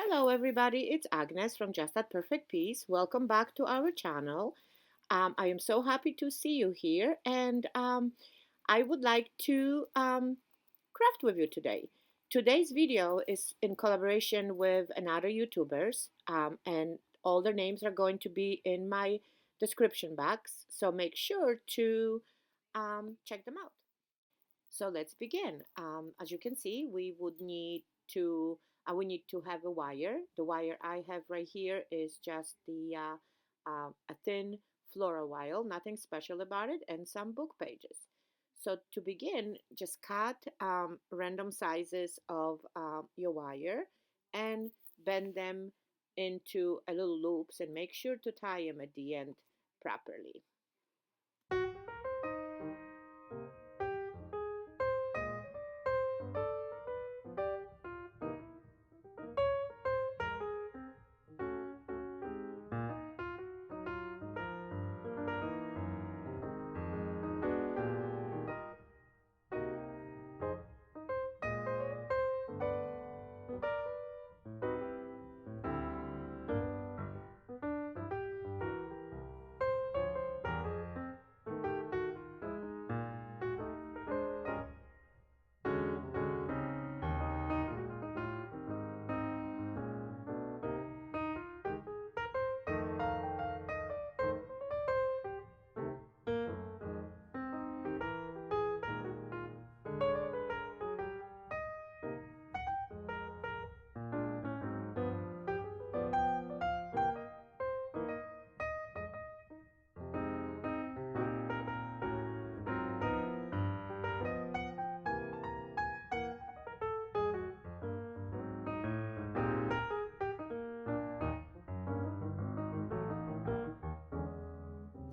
Hello, everybody. It's Agnes from Just That Perfect Peace. Welcome back to our channel. I am so happy to see you here, and I would like to craft with you today. Today's video is in collaboration with another YouTubers, and all their names are going to be in my description box. So make sure to check them out. So let's begin. As you can see, we need to have a wire. The wire I have right here is just a thin floral wire, nothing special about it, and some book pages. So to begin, just cut random sizes of your wire and bend them into a little loops and make sure to tie them at the end properly.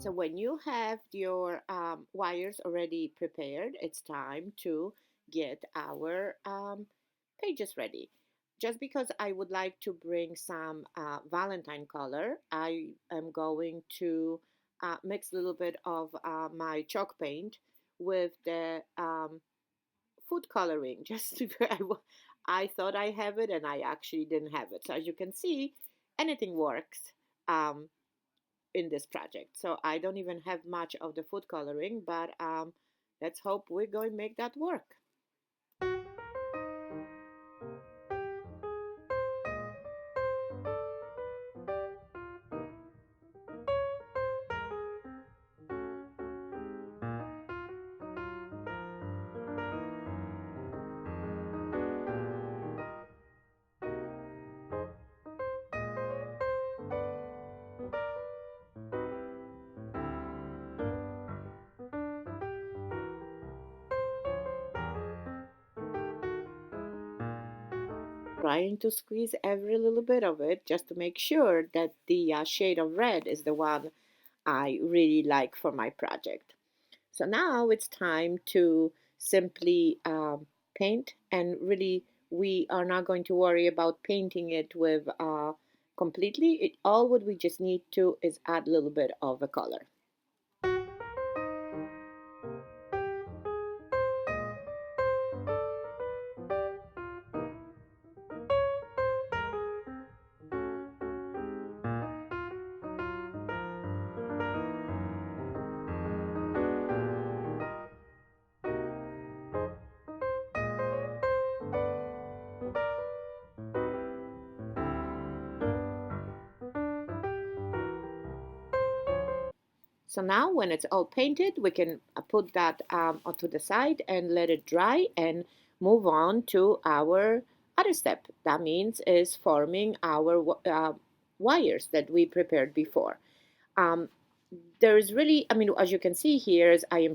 So when you have your wires already prepared, it's time to get our pages ready. Just because I would like to bring some Valentine color, I am going to mix a little bit of my chalk paint with the food coloring. I thought I have it and I actually didn't have it. So as you can see, anything works. Um, in this project. So I don't even have much of the food coloring, but let's hope we're going to make that work. Trying to squeeze every little bit of it just to make sure that the shade of red is the one I really like for my project. So now it's time to simply paint, and really we are not going to worry about painting it with completely. All what we just need to is add a little bit of a color. So now when it's all painted, we can put that onto the side and let it dry and move on to our other step. That means is forming our wires that we prepared before. Um, there's really, I mean, as you can see here, is I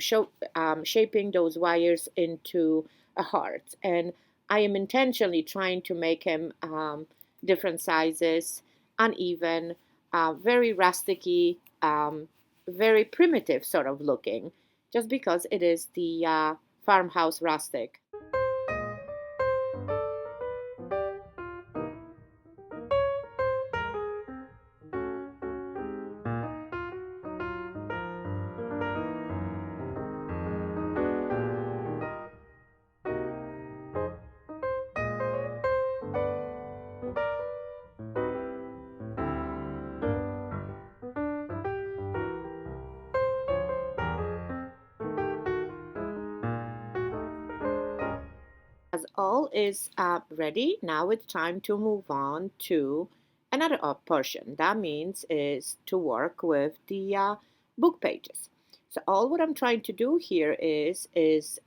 am shaping those wires into a heart, and I am intentionally trying to make them different sizes, uneven, very rusticy, very primitive sort of looking, just because it is the farmhouse rustic. all is ready. Now it's time to move on to another portion. That means is to work with the book pages. So all what I'm trying to do here is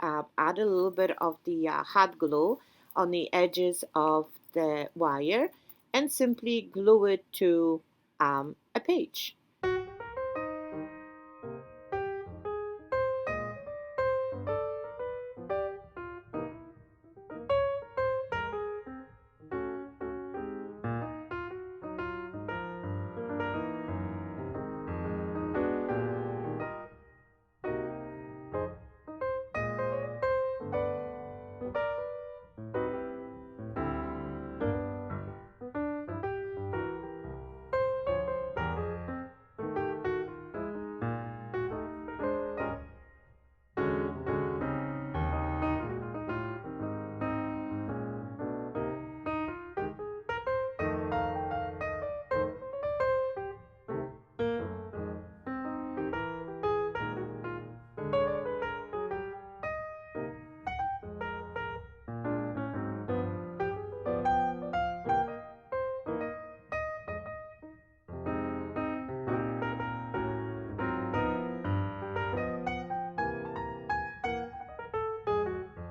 add a little bit of the hot glue on the edges of the wire and simply glue it to a page.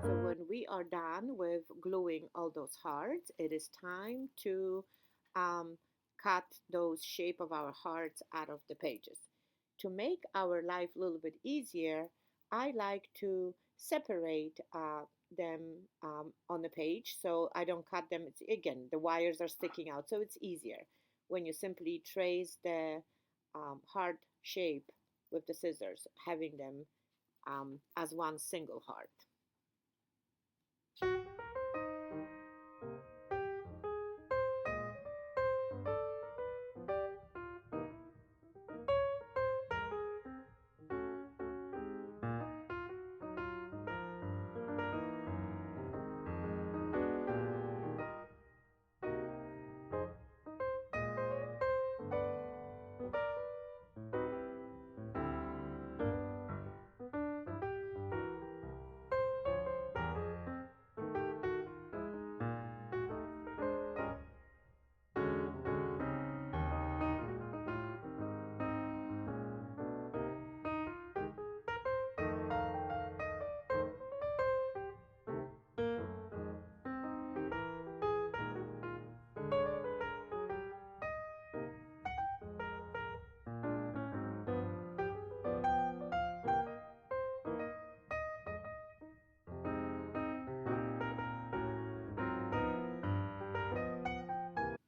So when we are done with gluing all those hearts, it is time to um, cut those shape of our hearts out of the pages. To make our life a little bit easier, I like to separate them on the page so I don't cut them. It's, again, the wires are sticking out, so it's easier when you simply trace the heart shape with the scissors, having them as one single heart.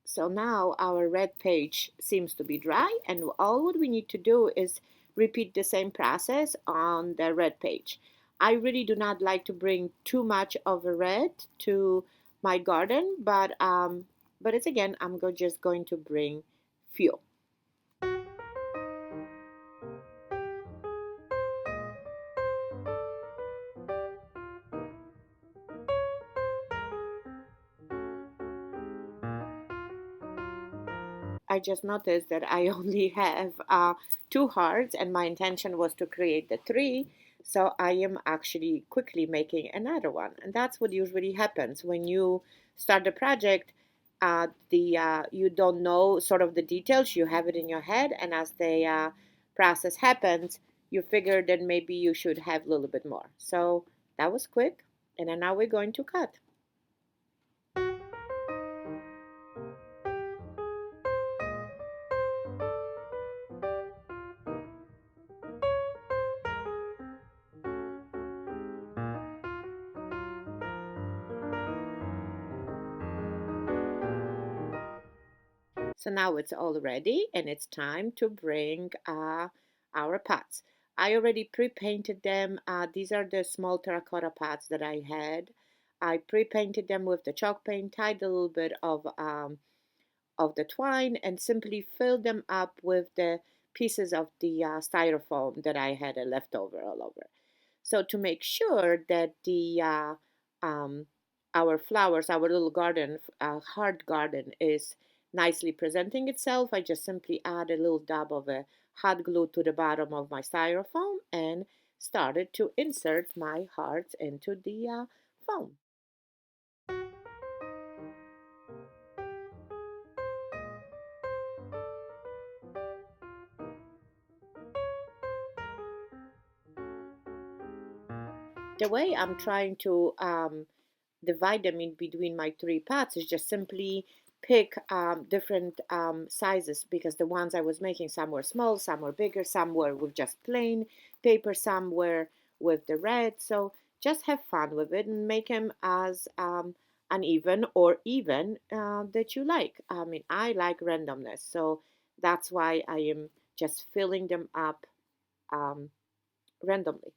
So now our red page seems to be dry, and all what we need to do is repeat the same process on the red page. I really do not like to bring too much of a red to my garden, but it's again just going to bring few. I just noticed that I only have two hearts, and my intention was to create the three. So I am actually quickly making another one, and that's what usually happens when you start the project. The You don't know sort of the details; you have it in your head, and as the process happens, you figure that maybe you should have a little bit more. So that was quick, and then now we're going to cut. So now it's all ready and it's time to bring our pots. I already pre-painted them. These are the small terracotta pots that I had. I pre-painted them with the chalk paint, tied a little bit of the twine, and simply filled them up with the pieces of the styrofoam that I had left over all over. So to make sure that the um, our flowers, our little garden, heart garden, is nicely presenting itself, I just simply add a little dab of a hot glue to the bottom of my styrofoam and started to insert my hearts into the foam. The way I'm trying to divide them in between my three pots is just simply pick different sizes, because the ones I was making, some were small, some were bigger, some were with just plain paper, some were with the red. So just have fun with it and make them as uneven or even that you like. I mean, I like randomness, so that's why I am just filling them up um, randomly.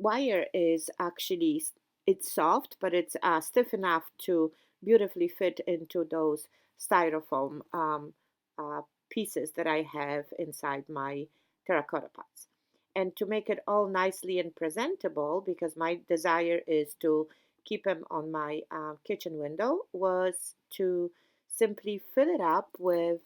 Wire is actually, it's soft, but it's stiff enough to beautifully fit into those styrofoam uh, pieces that I have inside my terracotta pots. And to make it all nicely and presentable, because my desire is to keep them on my kitchen window, was to simply fill it up with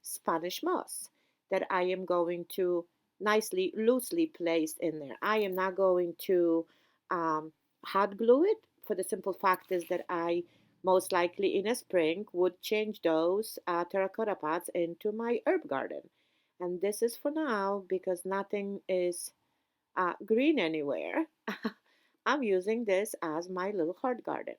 Spanish moss that I am going to nicely loosely placed in there. I am not going to um, hot glue it, for the simple fact is that I most likely in a spring would change those terracotta pots into my herb garden. And this is for now because nothing is green anywhere. I'm using this as my little heart garden.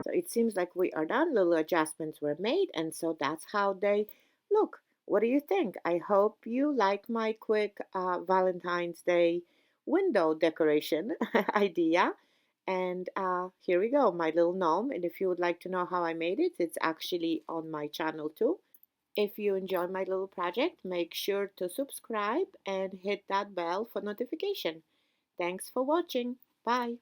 So it seems like we are done. Little adjustments were made, and so that's how they look. What do you think? I hope you like my quick Valentine's Day window decoration idea. And here we go, my little gnome. And if you would like to know how I made it, it's actually on my channel too. If you enjoy my little project, make sure to subscribe and hit that bell for notification. Thanks for watching. Bye.